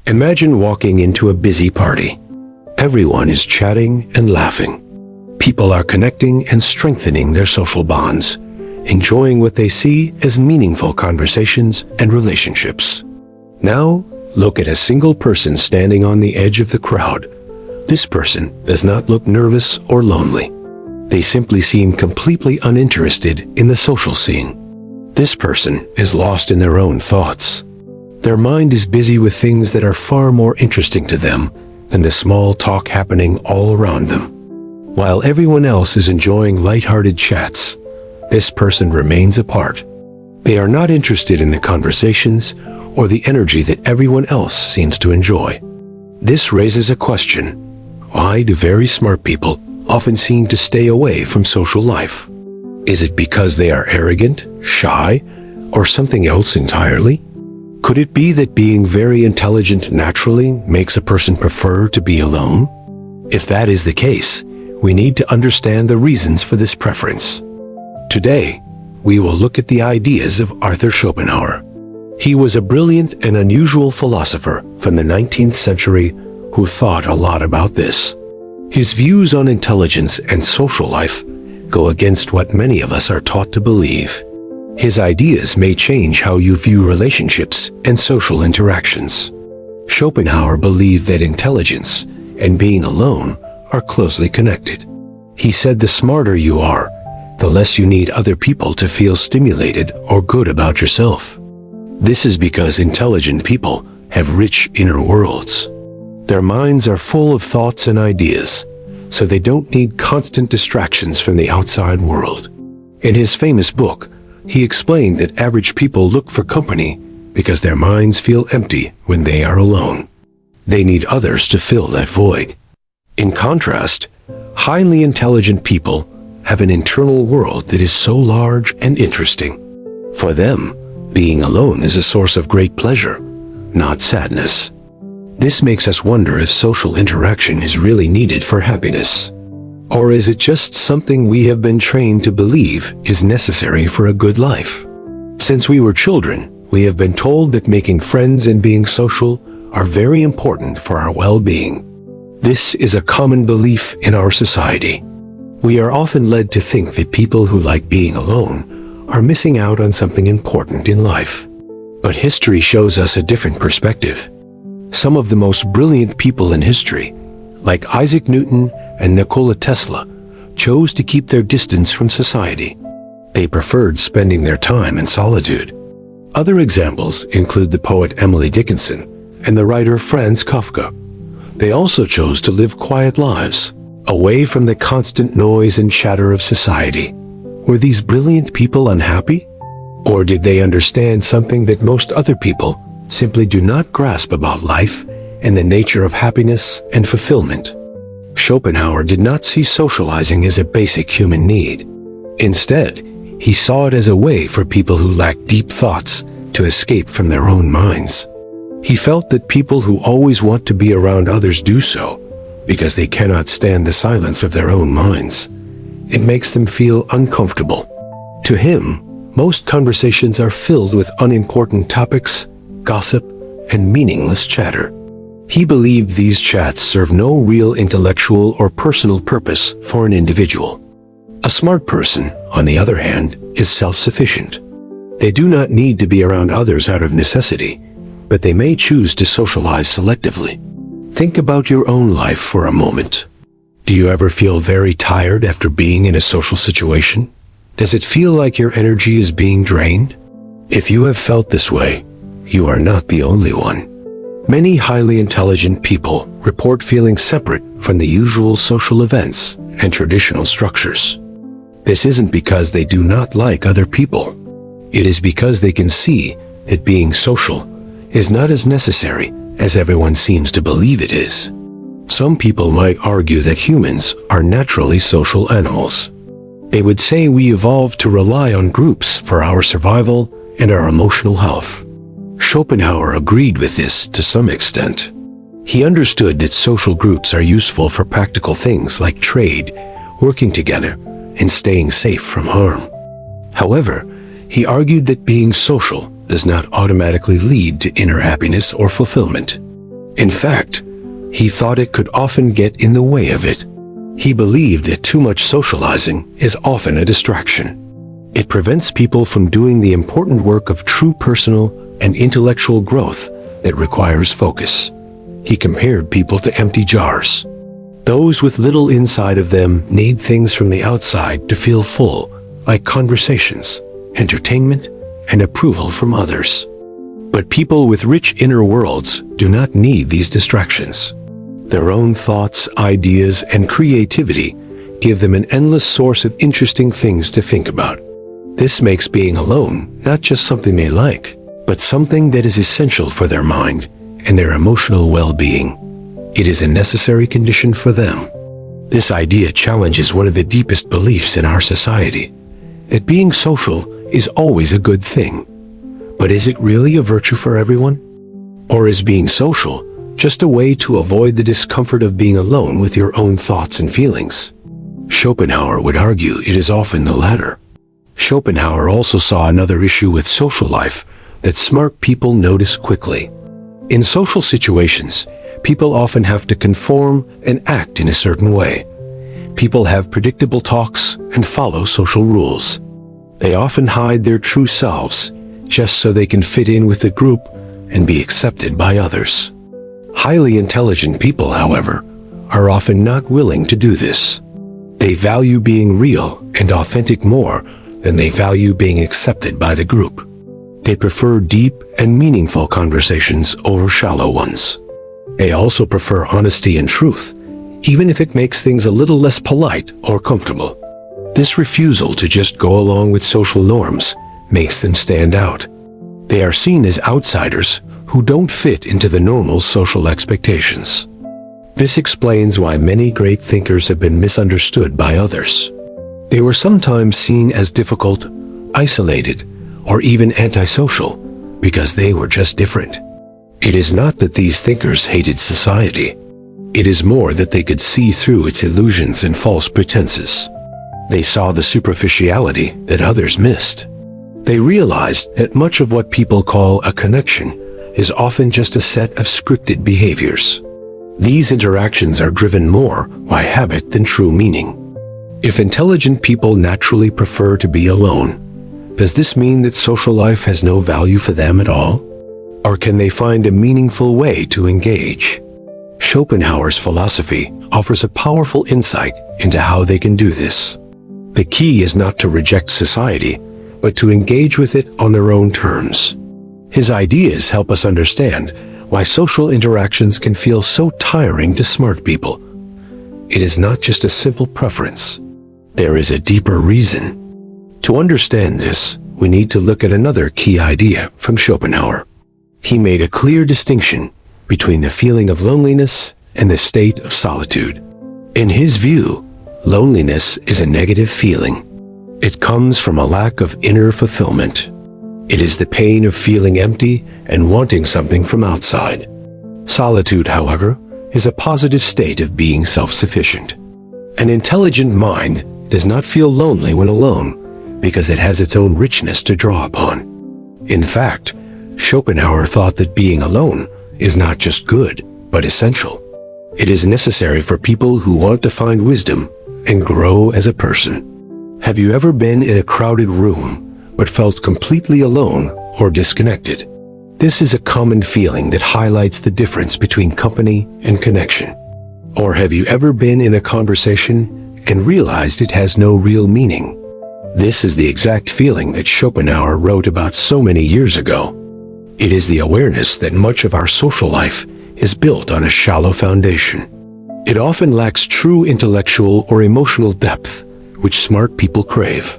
Imagine walking into a busy party. Everyone is chatting and laughing. People are connecting and strengthening their social bonds, enjoying what they see as meaningful conversations and relationships. Now, look at a single person standing on the edge of the crowd. This person does not look nervous or lonely. They simply seem completely uninterested in the social scene. This person is lost in their own thoughts. Their mind is busy with things that are far more interesting to them than the small talk happening all around them. While everyone else is enjoying light-hearted chats, this person remains apart. They are not interested in the conversations or the energy that everyone else seems to enjoy. This raises a question. Why do very smart people often seem to stay away from social life? Is it because they are arrogant, shy, or something else entirely? Could it be that being very intelligent naturally makes a person prefer to be alone? If that is the case, we need to understand the reasons for this preference. Today, we will look at the ideas of Arthur Schopenhauer. He was a brilliant and unusual philosopher from the 19th century who thought a lot about this. His views on intelligence and social life go against what many of us are taught to believe. His ideas may change how you view relationships and social interactions. Schopenhauer believed that intelligence and being alone are closely connected. He said the smarter you are, the less you need other people to feel stimulated or good about yourself. This is because intelligent people have rich inner worlds. Their minds are full of thoughts and ideas, so they don't need constant distractions from the outside world. In his famous book, he explained that average people look for company because their minds feel empty when they are alone. They need others to fill that void. In contrast, highly intelligent people have an internal world that is so large and interesting. For them, being alone is a source of great pleasure, not sadness. This makes us wonder if social interaction is really needed for happiness. Or is it just something we have been trained to believe is necessary for a good life? Since we were children, we have been told that making friends and being social are very important for our well-being. This is a common belief in our society. We are often led to think that people who like being alone are missing out on something important in life. But history shows us a different perspective. Some of the most brilliant people in history, like Isaac Newton and Nikola Tesla, chose to keep their distance from society. They preferred spending their time in solitude. Other examples include the poet Emily Dickinson and the writer Franz Kafka. They also chose to live quiet lives, away from the constant noise and chatter of society. Were these brilliant people unhappy? Or did they understand something that most other people simply do not grasp about life and the nature of happiness and fulfillment? Schopenhauer did not see socializing as a basic human need. Instead, he saw it as a way for people who lacked deep thoughts to escape from their own minds. He felt that people who always want to be around others do so because they cannot stand the silence of their own minds. It makes them feel uncomfortable. To him, most conversations are filled with unimportant topics, gossip, and meaningless chatter. He believed these chats serve no real intellectual or personal purpose for an individual. A smart person, on the other hand, is self-sufficient. They do not need to be around others out of necessity, but they may choose to socialize selectively. Think about your own life for a moment. Do you ever feel very tired after being in a social situation? Does it feel like your energy is being drained? If you have felt this way, you are not the only one. Many highly intelligent people report feeling separate from the usual social events and traditional structures. This isn't because they do not like other people. It is because they can see that being social is not as necessary as everyone seems to believe it is. Some people might argue that humans are naturally social animals. They would say we evolved to rely on groups for our survival and our emotional health. Schopenhauer agreed with this to some extent. He understood that social groups are useful for practical things like trade, working together, and staying safe from harm. However, he argued that being social does not automatically lead to inner happiness or fulfillment. In fact, he thought it could often get in the way of it. He believed that too much socializing is often a distraction. It prevents people from doing the important work of true personal and intellectual growth that requires focus. He compared people to empty jars. Those with little inside of them need things from the outside to feel full, like conversations, entertainment, and approval from others. But people with rich inner worlds do not need these distractions. Their own thoughts, ideas, and creativity give them an endless source of interesting things to think about. This makes being alone not just something they like, but something that is essential for their mind and their emotional well-being. It is a necessary condition for them. This idea challenges one of the deepest beliefs in our society, that being social is always a good thing. But is it really a virtue for everyone? Or is being social just a way to avoid the discomfort of being alone with your own thoughts and feelings? Schopenhauer would argue it is often the latter. Schopenhauer also saw another issue with social life that smart people notice quickly. In social situations, people often have to conform and act in a certain way. People have predictable talks and follow social rules. They often hide their true selves just so they can fit in with the group and be accepted by others. Highly intelligent people, however, are often not willing to do this. They value being real and authentic more than they value being accepted by the group. They prefer deep and meaningful conversations over shallow ones. They also prefer honesty and truth, even if it makes things a little less polite or comfortable. This refusal to just go along with social norms makes them stand out. They are seen as outsiders who don't fit into the normal social expectations. This explains why many great thinkers have been misunderstood by others. They were sometimes seen as difficult, isolated, or even antisocial because they were just different. It is not that these thinkers hated society. It is more that they could see through its illusions and false pretenses. They saw the superficiality that others missed. They realized that much of what people call a connection is often just a set of scripted behaviors. These interactions are driven more by habit than true meaning. If intelligent people naturally prefer to be alone, does this mean that social life has no value for them at all? Or can they find a meaningful way to engage? Schopenhauer's philosophy offers a powerful insight into how they can do this. The key is not to reject society, but to engage with it on their own terms. His ideas help us understand why social interactions can feel so tiring to smart people. It is not just a simple preference. There is a deeper reason. To understand this, we need to look at another key idea from Schopenhauer. He made a clear distinction between the feeling of loneliness and the state of solitude. In his view, loneliness is a negative feeling. It comes from a lack of inner fulfillment. It is the pain of feeling empty and wanting something from outside. Solitude, however, is a positive state of being self-sufficient. An intelligent mind does not feel lonely when alone because it has its own richness to draw upon. In fact, Schopenhauer thought that being alone is not just good, but essential. It is necessary for people who want to find wisdom and grow as a person. Have you ever been in a crowded room but felt completely alone or disconnected? This is a common feeling that highlights the difference between company and connection. Or have you ever been in a conversation and realized it has no real meaning? This is the exact feeling that Schopenhauer wrote about so many years ago. It is the awareness that much of our social life is built on a shallow foundation. It often lacks true intellectual or emotional depth, which smart people crave.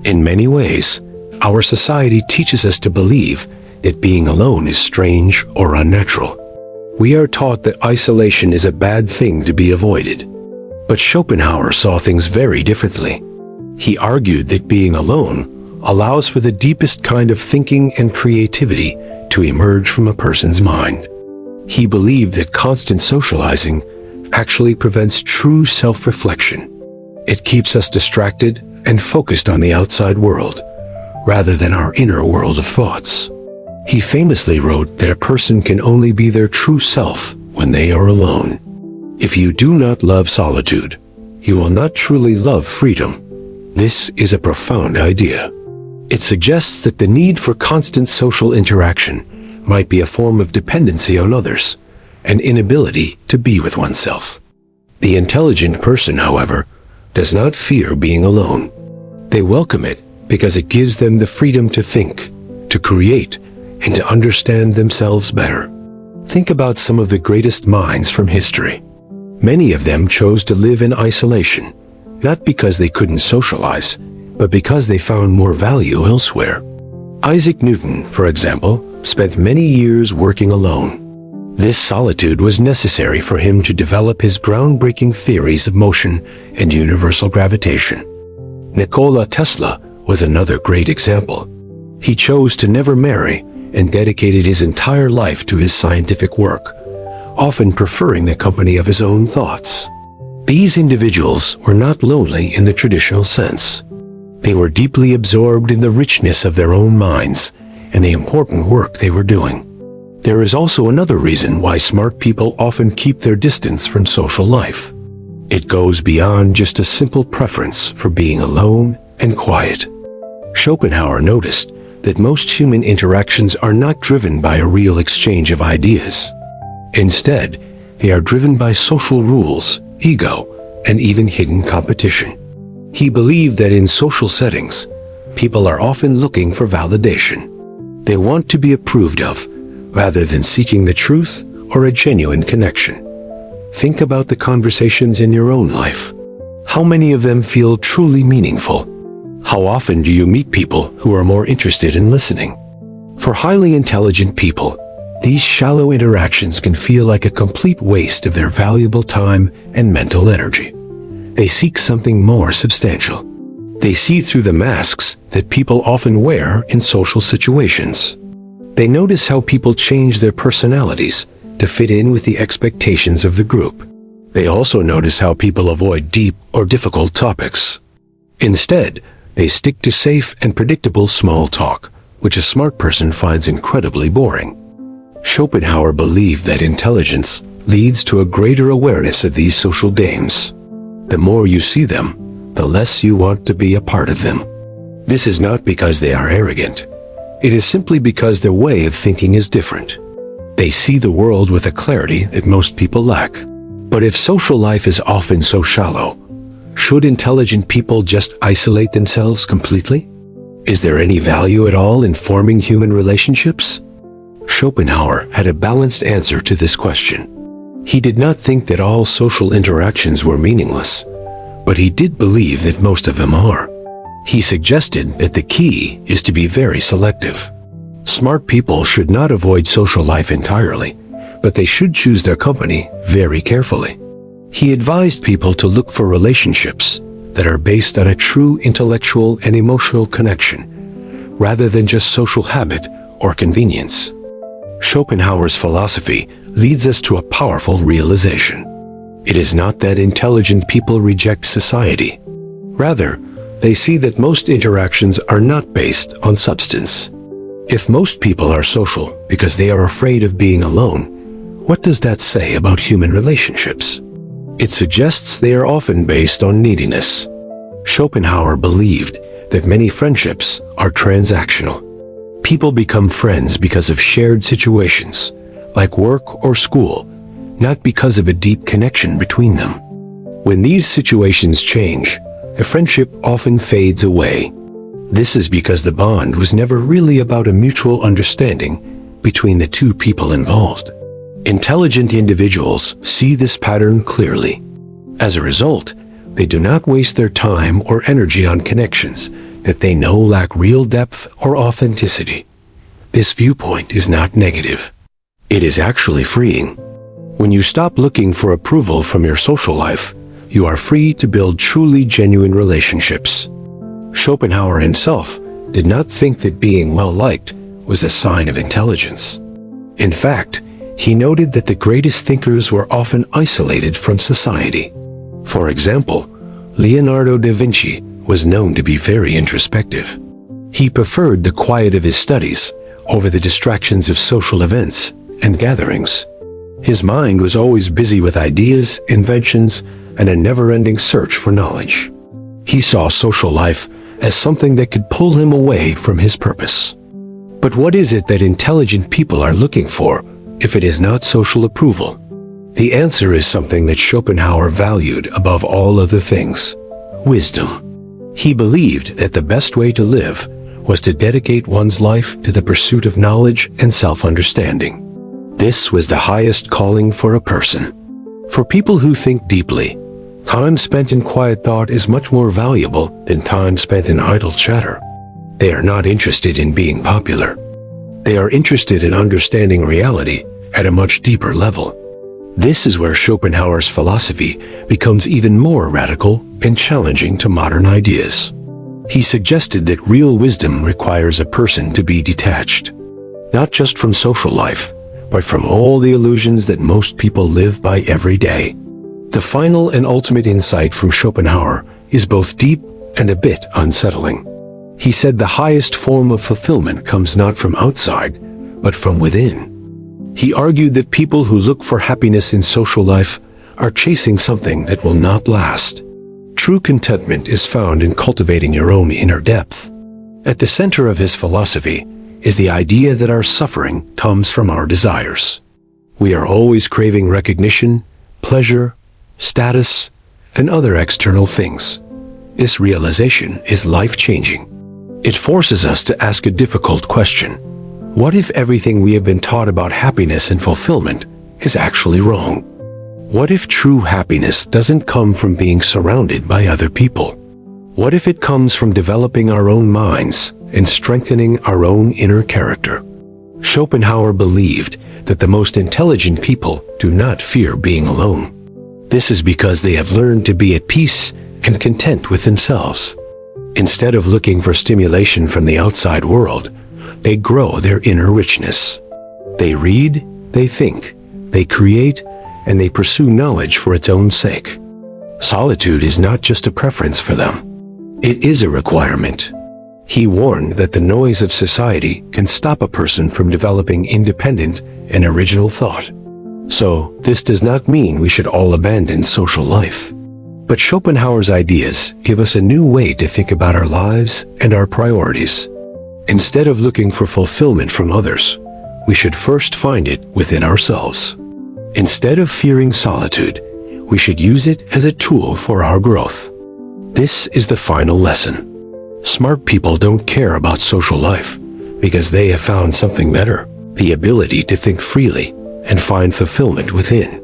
In many ways, our society teaches us to believe that being alone is strange or unnatural. We are taught that isolation is a bad thing to be avoided. But Schopenhauer saw things very differently. He argued that being alone allows for the deepest kind of thinking and creativity to emerge from a person's mind. He believed that constant socializing actually prevents true self-reflection. It keeps us distracted and focused on the outside world, rather than our inner world of thoughts. He famously wrote that a person can only be their true self when they are alone. If you do not love solitude, you will not truly love freedom. This is a profound idea. It suggests that the need for constant social interaction might be a form of dependency on others, an inability to be with oneself. The intelligent person, however, does not fear being alone. They welcome it because it gives them the freedom to think, to create, and to understand themselves better. Think about some of the greatest minds from history. Many of them chose to live in isolation, not because they couldn't socialize, but because they found more value elsewhere. Isaac Newton, for example, spent many years working alone. This solitude was necessary for him to develop his groundbreaking theories of motion and universal gravitation. Nikola Tesla was another great example. He chose to never marry and dedicated his entire life to his scientific work, often preferring the company of his own thoughts. These individuals were not lonely in the traditional sense. They were deeply absorbed in the richness of their own minds and the important work they were doing. There is also another reason why smart people often keep their distance from social life. It goes beyond just a simple preference for being alone and quiet. Schopenhauer noticed that most human interactions are not driven by a real exchange of ideas. Instead, they are driven by social rules, ego, and even hidden competition. He believed that in social settings, people are often looking for validation. They want to be approved of, rather than seeking the truth or a genuine connection. Think about the conversations in your own life. How many of them feel truly meaningful? How often do you meet people who are more interested in listening? For highly intelligent people, these shallow interactions can feel like a complete waste of their valuable time and mental energy. They seek something more substantial. They see through the masks that people often wear in social situations. They notice how people change their personalities to fit in with the expectations of the group. They also notice how people avoid deep or difficult topics. Instead, they stick to safe and predictable small talk, which a smart person finds incredibly boring. Schopenhauer believed that intelligence leads to a greater awareness of these social games. The more you see them, the less you want to be a part of them. This is not because they are arrogant. It is simply because their way of thinking is different. They see the world with a clarity that most people lack. But if social life is often so shallow, should intelligent people just isolate themselves completely? Is there any value at all in forming human relationships? Schopenhauer had a balanced answer to this question. He did not think that all social interactions were meaningless, but he did believe that most of them are. He suggested that the key is to be very selective. Smart people should not avoid social life entirely, but they should choose their company very carefully. He advised people to look for relationships that are based on a true intellectual and emotional connection, rather than just social habit or convenience. Schopenhauer's philosophy leads us to a powerful realization. It is not that intelligent people reject society. Rather, they see that most interactions are not based on substance. If most people are social because they are afraid of being alone, what does that say about human relationships? It suggests they are often based on neediness. Schopenhauer believed that many friendships are transactional. People become friends because of shared situations, like work or school, not because of a deep connection between them. When these situations change, the friendship often fades away. This is because the bond was never really about a mutual understanding between the two people involved. Intelligent individuals see this pattern clearly. As a result, they do not waste their time or energy on connections that they know lack real depth or authenticity. This viewpoint is not negative. It is actually freeing. When you stop looking for approval from your social life, you are free to build truly genuine relationships. Schopenhauer himself did not think that being well-liked was a sign of intelligence. In fact, he noted that the greatest thinkers were often isolated from society. For example, Leonardo da Vinci was known to be very introspective. He preferred the quiet of his studies over the distractions of social events and gatherings. His mind was always busy with ideas, inventions, and a never-ending search for knowledge. He saw social life as something that could pull him away from his purpose. But what is it that intelligent people are looking for, if it is not social approval? The answer is something that Schopenhauer valued above all other things: wisdom. He believed that the best way to live was to dedicate one's life to the pursuit of knowledge and self-understanding. This was the highest calling for a person. For people who think deeply, time spent in quiet thought is much more valuable than time spent in idle chatter. They are not interested in being popular. They are interested in understanding reality at a much deeper level. This is where Schopenhauer's philosophy becomes even more radical and challenging to modern ideas. He suggested that real wisdom requires a person to be detached, not just from social life, but from all the illusions that most people live by every day. The final and ultimate insight from Schopenhauer is both deep and a bit unsettling. He said the highest form of fulfillment comes not from outside, but from within. He argued that people who look for happiness in social life are chasing something that will not last. True contentment is found in cultivating your own inner depth. At the center of his philosophy is the idea that our suffering comes from our desires. We are always craving recognition, pleasure, status, and other external things. This realization is life-changing. It forces us to ask a difficult question. What if everything we have been taught about happiness and fulfillment is actually wrong? What if true happiness doesn't come from being surrounded by other people? What if it comes from developing our own minds and strengthening our own inner character? Schopenhauer believed that the most intelligent people do not fear being alone. This is because they have learned to be at peace and content with themselves. Instead of looking for stimulation from the outside world, they grow their inner richness. They read, they think, they create, and they pursue knowledge for its own sake. Solitude is not just a preference for them. It is a requirement. He warned that the noise of society can stop a person from developing independent and original thought. So, this does not mean we should all abandon social life. But Schopenhauer's ideas give us a new way to think about our lives and our priorities. Instead of looking for fulfillment from others, we should first find it within ourselves. Instead of fearing solitude, we should use it as a tool for our growth. This is the final lesson. Smart people don't care about social life because they have found something better: the ability to think freely and find fulfillment within.